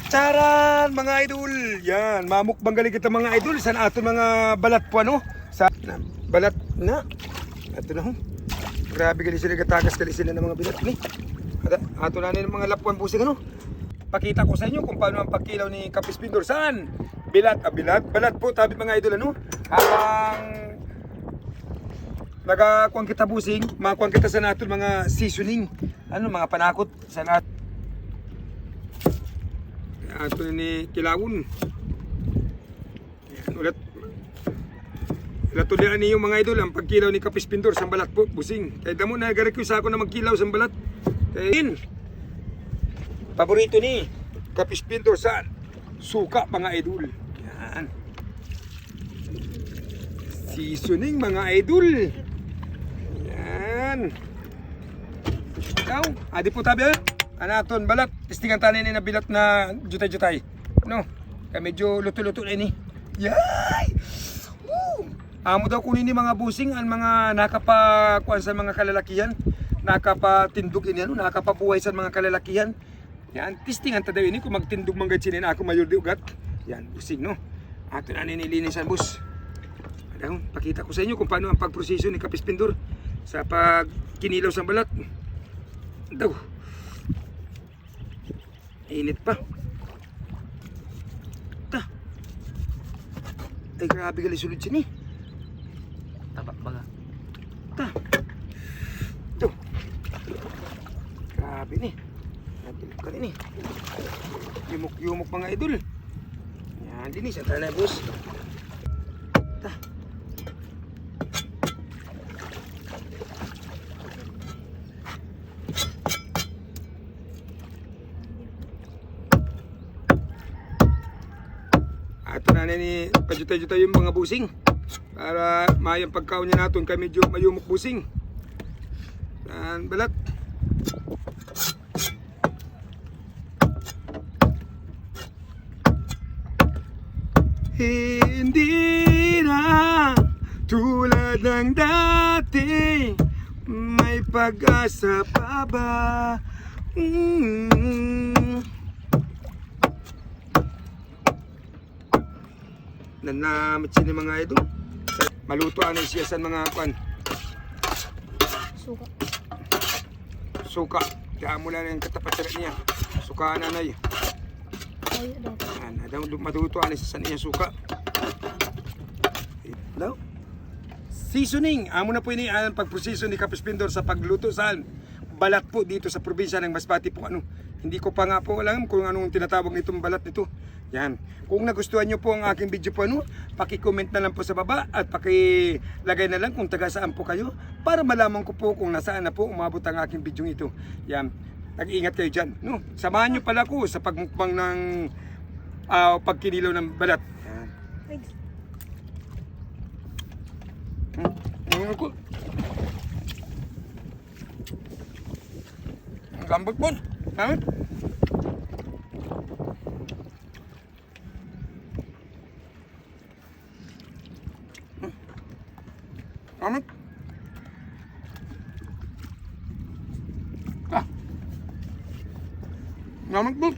Taran mga idol. Yan, mamukbang gali kita mga idol sa aton mga balat po ano. Sa balat na. Ato na ho. Grabe gali sila gatagas gali sila ng mga balat ni. Ato na ng mga lapuan busing ano. Pakita ko sa inyo kung paano ang pagkilaw ni Kapis Pindor. Saan? Balat po tabi mga idol ano. Habang nagakuan kita busing, makuan kita sa naton mga seasoning. Ano mga panakot sa naton. Ato ni kilawon. Yan ulit. Latulian niyo mga idol ang pagkilaw ni Kapis Pindor sa balat po busing. Kaya damo na nag-request ako na magkilaw sa balat. Kaya paborito ni Kapis Pindor sa suka mga idol. Yan. Seasoning mga idol. Yan. Ikaw, adi po tabi anaton balat. Testingan tanin ni na bilat na jutay-jutay. No? Kaya medyo luto-luto na ini. Yay! Woo! Amo daw kunin ni mga busing ang mga nakapakuan sa mga kalalakihan. Nakapatindog ini ano, nakapabuhay sa mga kalalakihan. Yan, testingan ta daw ini kung magtindog man gad sinin ako mayor di ugat. Yan, busing no. Ato na nilinisan bus. Ano, pakita ko sa inyo kung paano ang pagproseso ni Kapis Pindor sa pagkinilaw sa balat. Daw. Init pa. Ta. Ay grabe gali sulod siya ni. Tabak baga. Ta. Ito. Grabe ni. Nabilip ka rin eh. Yumok-yumok mga idol. Yan din eh. Sa tanay boss. Ta. Ato na ni pajutay-jutay yung mga busing para mayang pagkaon niya natin kay medyo mayumok busing. Dan balat. Hindi na tulad ng dati, may pag-asa pa ba? Nanamit sila mga idol. Malutuan siya sa mga kwan. Suka. Suka. Kaya mula na yung katapat niya. Suka nanay. Ay, dati. Yan. Matutuan siya sa niya suka. Hello? Seasoning. Amo na po ini ang pagproseso ni Kapis Pindor sa pagluto saan? Balat po dito sa probinsya ng Masbate po ano. Hindi ko pa nga po alam kung anong tinatawag nitong balat nito. Yan. Kung nagustuhan nyo po ang aking video po ano, paki-comment na lang po sa baba at paki-lagay na lang kung taga saan po kayo para malaman ko po kung nasaan na po umabot ang aking video ito. Yan. Nag-iingat kayo dyan. No? Samahan nyo pala ko sa pagmukbang ng pagkinilaw ng balat. Yan. Ko. Ang gambot po. Hamit. Hamit. Ah. Hamit po.